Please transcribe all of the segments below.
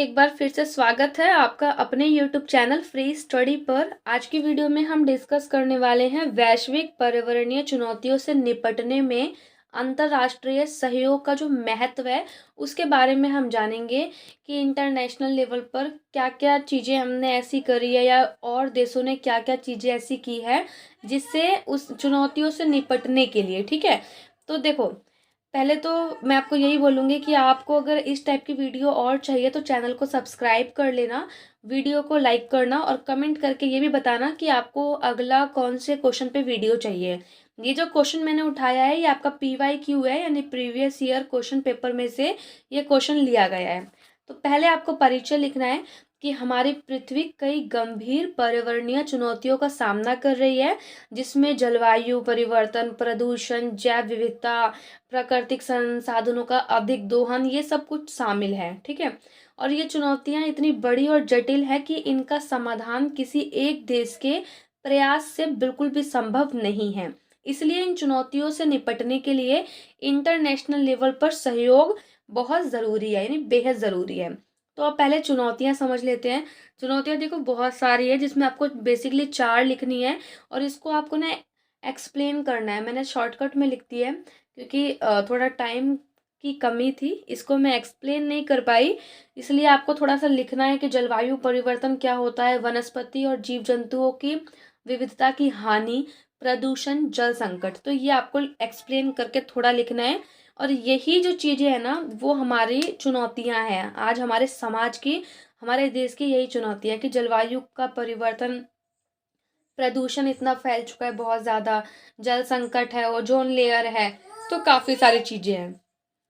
एक बार फिर से स्वागत है आपका अपने YouTube चैनल फ्री स्टडी पर। आज की वीडियो में हम डिस्कस करने वाले हैं वैश्विक पर्यावरणीय चुनौतियों से निपटने में अंतर्राष्ट्रीय सहयोग का जो महत्व है उसके बारे में हम जानेंगे कि इंटरनेशनल लेवल पर क्या क्या चीज़ें हमने ऐसी करी है या और देशों ने क्या क्या चीज़ें ऐसी की है जिससे उस चुनौतियों से निपटने के लिए। ठीक है, तो देखो, पहले तो मैं आपको यही बोलूँगी कि आपको अगर इस टाइप की वीडियो और चाहिए तो चैनल को सब्सक्राइब कर लेना, वीडियो को लाइक करना और कमेंट करके ये भी बताना कि आपको अगला कौन से क्वेश्चन पे वीडियो चाहिए। ये जो क्वेश्चन मैंने उठाया है ये आपका PYQ है, यानी प्रीवियस ईयर क्वेश्चन पेपर में से ये क्वेश्चन लिया गया है। तो पहले आपको परिचय लिखना है कि हमारी पृथ्वी कई गंभीर पर्यावरणीय चुनौतियों का सामना कर रही है, जिसमें जलवायु परिवर्तन, प्रदूषण, जैव विविधता, प्राकृतिक संसाधनों का अधिक दोहन, ये सब कुछ शामिल है। ठीक है, और ये चुनौतियां इतनी बड़ी और जटिल है कि इनका समाधान किसी एक देश के प्रयास से बिल्कुल भी संभव नहीं है। इसलिए इन चुनौतियों से निपटने के लिए इंटरनेशनल लेवल पर सहयोग बहुत ज़रूरी है, यानी बेहद ज़रूरी है। तो अब पहले चुनौतियां समझ लेते हैं। चुनौतियां देखो बहुत सारी है, जिसमें आपको बेसिकली 4 लिखनी है और इसको आपको ना एक्सप्लेन करना है। मैंने शॉर्टकट में लिख दिया है क्योंकि थोड़ा टाइम की कमी थी, इसको मैं एक्सप्लेन नहीं कर पाई, इसलिए आपको थोड़ा सा लिखना है कि जलवायु परिवर्तन क्या होता है, वनस्पति और जीव जंतुओं की विविधता की हानि, प्रदूषण, जल संकट। तो ये आपको एक्सप्लेन करके थोड़ा लिखना है। और यही जो चीज़ें हैं ना वो हमारी चुनौतियां हैं आज हमारे समाज की, हमारे देश की। यही चुनौतियां कि जलवायु का परिवर्तन, प्रदूषण इतना फैल चुका है बहुत ज़्यादा, जल संकट है, ओजोन लेयर है, तो काफ़ी सारी चीज़ें हैं।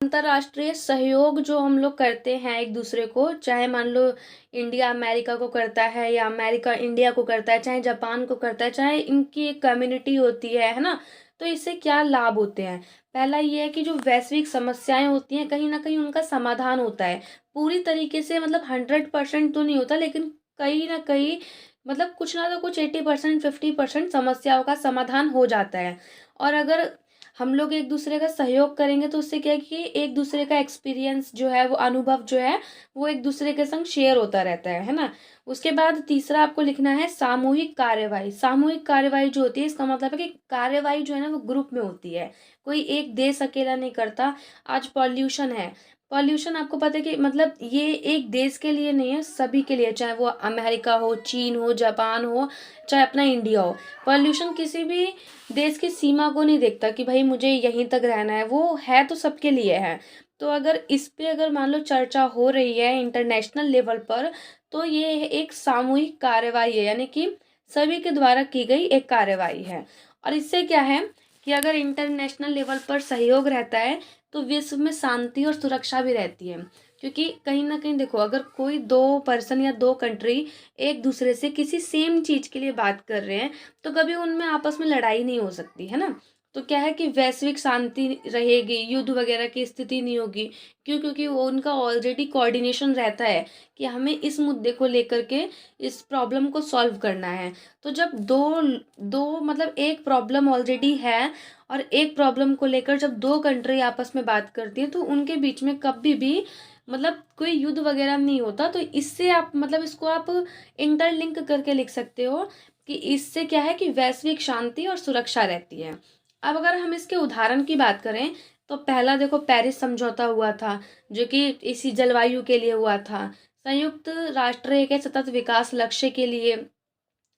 अंतर्राष्ट्रीय सहयोग जो हम लोग करते हैं एक दूसरे को, चाहे मान लो इंडिया अमेरिका को करता है या अमेरिका इंडिया को करता है, चाहे जापान को करता है, चाहे इनकी एक कम्युनिटी होती है ना, तो इससे क्या लाभ होते हैं। पहला ये है कि जो वैश्विक समस्याएं होती हैं कहीं ना कहीं उनका समाधान होता है। पूरी तरीके से मतलब 100% तो नहीं होता, लेकिन कहीं ना कहीं मतलब कुछ ना तो कुछ 80% 50% समस्याओं का समाधान हो जाता है। और अगर हम लोग एक दूसरे का सहयोग करेंगे तो उससे क्या है कि एक दूसरे का एक्सपीरियंस जो है, वो अनुभव जो है, वो एक दूसरे के संग शेयर होता रहता है ना। उसके बाद तीसरा आपको लिखना है सामूहिक कार्यवाही। सामूहिक कार्यवाही जो होती है इसका मतलब है कि कार्यवाही जो है ना वो ग्रुप में होती है, कोई एक देश अकेला नहीं करता। आज पॉल्यूशन है, पॉल्यूशन आपको पता है कि मतलब ये एक देश के लिए नहीं है, सभी के लिए, चाहे वो अमेरिका हो, चीन हो, जापान हो, चाहे अपना इंडिया हो। पॉल्यूशन किसी भी देश की सीमा को नहीं देखता कि भाई मुझे यहीं तक रहना है, वो है तो सबके लिए है। तो अगर इस पे अगर मान लो चर्चा हो रही है इंटरनेशनल लेवल पर, तो ये एक सामूहिक कार्यवाही है, यानी कि सभी के द्वारा की गई एक कार्यवाही है। और इससे क्या है कि अगर इंटरनेशनल लेवल पर सहयोग रहता है तो विश्व में शांति और सुरक्षा भी रहती है। क्योंकि कहीं ना कहीं देखो, अगर कोई 2 पर्सन या 2 कंट्री एक दूसरे से किसी सेम चीज के लिए बात कर रहे हैं तो कभी उनमें आपस में लड़ाई नहीं हो सकती है ना। तो क्या है कि वैश्विक शांति रहेगी, युद्ध वगैरह की स्थिति नहीं होगी। क्यों? क्योंकि वो उनका ऑलरेडी कोऑर्डिनेशन रहता है कि हमें इस मुद्दे को लेकर के इस प्रॉब्लम को सॉल्व करना है। तो जब दो दो मतलब एक प्रॉब्लम ऑलरेडी है और एक प्रॉब्लम को लेकर जब 2 कंट्री आपस में बात करती है तो उनके बीच में कभी भी मतलब कोई युद्ध वगैरह नहीं होता। तो इससे आप मतलब इसको आप इंटरलिंक करके लिख सकते हो कि इससे क्या है कि वैश्विक शांति और सुरक्षा रहती है। अब अगर हम इसके उदाहरण की बात करें तो पहला देखो, पेरिस समझौता हुआ था जो कि इसी जलवायु के लिए हुआ था। संयुक्त राष्ट्र के सतत विकास लक्ष्य के लिए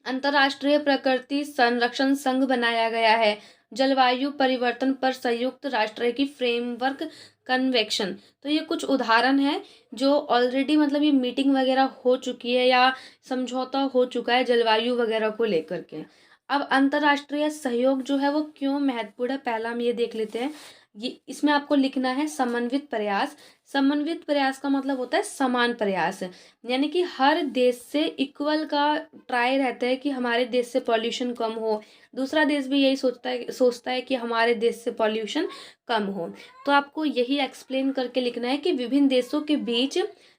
अंतर्राष्ट्रीय प्रकृति संरक्षण संघ बनाया गया है। जलवायु परिवर्तन पर संयुक्त राष्ट्र की फ्रेमवर्क कन्वेंशन। तो ये कुछ उदाहरण है जो ऑलरेडी मतलब ये मीटिंग वगैरह हो चुकी है या समझौता हो चुका है जलवायु वगैरह को लेकर के। अब अंतर्राष्ट्रीय सहयोग जो है वो क्यों महत्वपूर्ण है, पहला हम ये देख लेते हैं। ये इसमें आपको लिखना है समन्वित प्रयास। समन्वित प्रयास का मतलब होता है समान प्रयास, यानी कि हर देश से इक्वल का ट्राई रहता है कि हमारे देश से पॉल्यूशन कम हो, दूसरा देश भी यही सोचता है कि हमारे देश से पॉल्यूशन कम हो। तो आपको यही एक्सप्लेन करके लिखना है कि विभिन्न देशों के बीच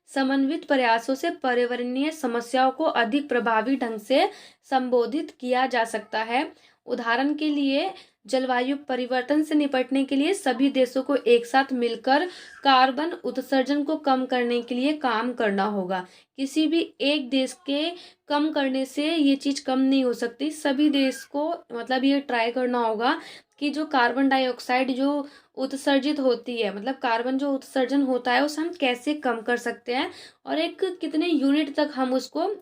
समन्वित प्रयासों से पर्यावरणीय समस्याओं को अधिक प्रभावी ढंग से संबोधित किया जा सकता है उदाहरण के लिए जलवायु परिवर्तन से निपटने के लिए सभी देशों को एक साथ मिलकर कार्बन उत्सर्जन को कम करने के लिए काम करना होगा। किसी भी एक देश के कम करने से ये चीज़ कम नहीं हो सकती, सभी देश को मतलब ये ट्राई करना होगा कि जो कार्बन डाइऑक्साइड जो उत्सर्जित होती है, मतलब कार्बन जो उत्सर्जन होता है उसे हम कैसे कम कर सकते हैं और एक कितने यूनिट तक हम उसको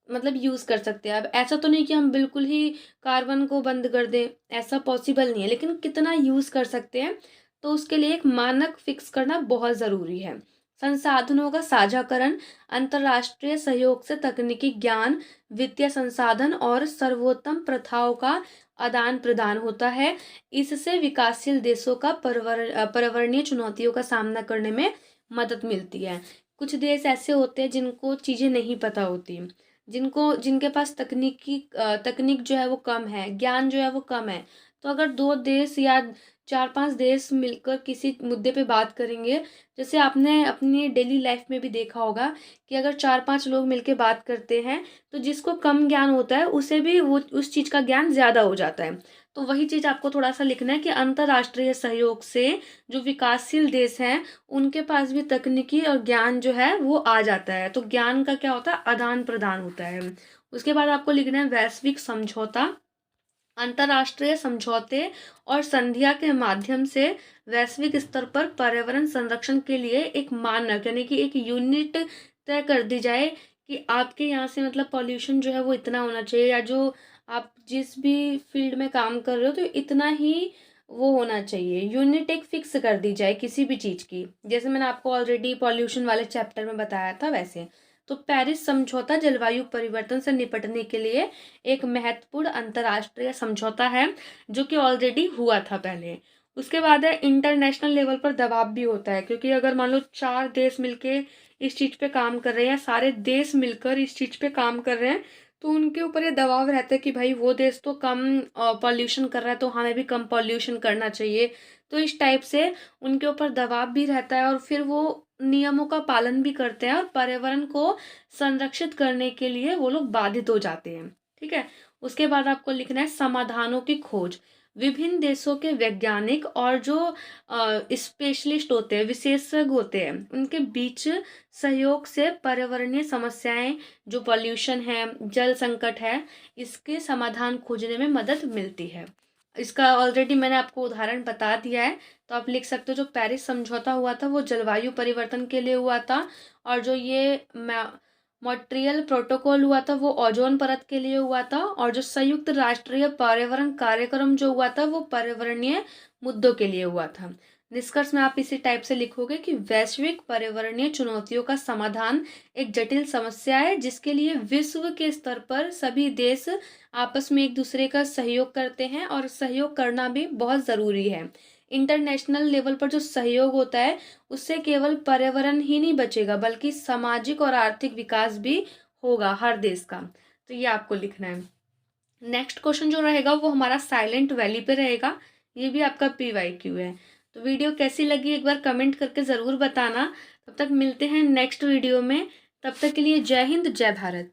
मतलब यूज़ कर सकते हैं। अब ऐसा तो नहीं कि हम बिल्कुल ही कार्बन को बंद कर दें, ऐसा पॉसिबल नहीं है, लेकिन कितना यूज़ कर सकते हैं तो उसके लिए एक मानक फिक्स करना बहुत ज़रूरी है। संसाधनों का साझाकरण, अंतर्राष्ट्रीय सहयोग से तकनीकी ज्ञान, वित्तीय संसाधन और सर्वोत्तम प्रथाओं का आदान प्रदान होता है। इससे विकासशील देशों का पर्यावरणीय चुनौतियों का सामना करने में मदद मिलती है। कुछ देश ऐसे होते हैं जिनको चीज़ें नहीं पता होती, जिनके पास तकनीक जो है वो कम है, ज्ञान जो है वो कम है। तो अगर 2 देश या 4-5 देश मिलकर किसी मुद्दे पे बात करेंगे, जैसे आपने अपनी डेली लाइफ में भी देखा होगा कि अगर 4-5 लोग मिलके बात करते हैं तो जिसको कम ज्ञान होता है उसे भी वो उस चीज़ का ज्ञान ज़्यादा हो जाता है। तो वही चीज़ आपको थोड़ा सा लिखना है कि अंतर्राष्ट्रीय सहयोग से जो विकासशील देश हैं उनके पास भी तकनीकी और ज्ञान जो है वो आ जाता है। तो ज्ञान का क्या होता है, आदान प्रदान होता है। उसके बाद आपको लिखना है वैश्विक समझौता। अंतर्राष्ट्रीय समझौते और संधिया के माध्यम से वैश्विक स्तर पर पर्यावरण संरक्षण के लिए एक मानक यानी कि एक यूनिट तय कर दी जाए कि आपके यहाँ से मतलब पॉल्यूशन जो है वो इतना होना चाहिए, या जो आप जिस भी फील्ड में काम कर रहे हो तो इतना ही वो होना चाहिए। यूनिट एक फिक्स कर दी जाए किसी भी चीज़ की, जैसे मैंने आपको ऑलरेडी पॉल्यूशन वाले चैप्टर में बताया था वैसे। तो पेरिस समझौता जलवायु परिवर्तन से निपटने के लिए एक महत्वपूर्ण अंतर्राष्ट्रीय समझौता है जो कि ऑलरेडी हुआ था पहले। उसके बाद है इंटरनेशनल लेवल पर दबाव भी होता है, क्योंकि अगर मान लो 4 देश मिलके इस चीज़ पे काम कर रहे हैं, सारे देश मिलकर इस चीज़ पे काम कर रहे हैं, तो उनके ऊपर ये दबाव रहता है कि भाई वो देश तो कम पॉल्यूशन कर रहा है तो हमें भी कम पॉल्यूशन करना चाहिए। तो इस टाइप से उनके ऊपर दबाव भी रहता है और फिर वो नियमों का पालन भी करते हैं और पर्यावरण को संरक्षित करने के लिए वो लोग बाधित हो जाते हैं। ठीक है। उसके बाद आपको लिखना है समाधानों की खोज। विभिन्न देशों के वैज्ञानिक और जो स्पेशलिस्ट होते हैं, विशेषज्ञ होते हैं, उनके बीच सहयोग से पर्यावरणीय समस्याएं जो पॉल्यूशन है, जल संकट है, इसके समाधान खोजने में मदद मिलती है। इसका ऑलरेडी मैंने आपको उदाहरण बता दिया है, तो आप लिख सकते हो जो पेरिस समझौता हुआ था वो जलवायु परिवर्तन के लिए हुआ था, और जो ये मॉन्ट्रियल प्रोटोकॉल हुआ था वो ओजोन परत के लिए हुआ था, और जो संयुक्त राष्ट्रीय पर्यावरण कार्यक्रम जो हुआ था वो पर्यावरणीय मुद्दों के लिए हुआ था। निष्कर्ष में आप इसी टाइप से लिखोगे कि वैश्विक पर्यावरणीय चुनौतियों का समाधान एक जटिल समस्या है जिसके लिए विश्व के स्तर पर सभी देश आपस में एक दूसरे का सहयोग करते हैं और सहयोग करना भी बहुत ज़रूरी है। इंटरनेशनल लेवल पर जो सहयोग होता है उससे केवल पर्यावरण ही नहीं बचेगा बल्कि सामाजिक और आर्थिक विकास भी होगा हर देश का। तो ये आपको लिखना है। नेक्स्ट क्वेश्चन जो रहेगा वो हमारा साइलेंट वैली पे रहेगा, ये भी आपका PYQ है। तो वीडियो कैसी लगी एक बार कमेंट करके ज़रूर बताना। तब तक मिलते हैं नेक्स्ट वीडियो में, तब तक के लिए जय हिंद जय भारत।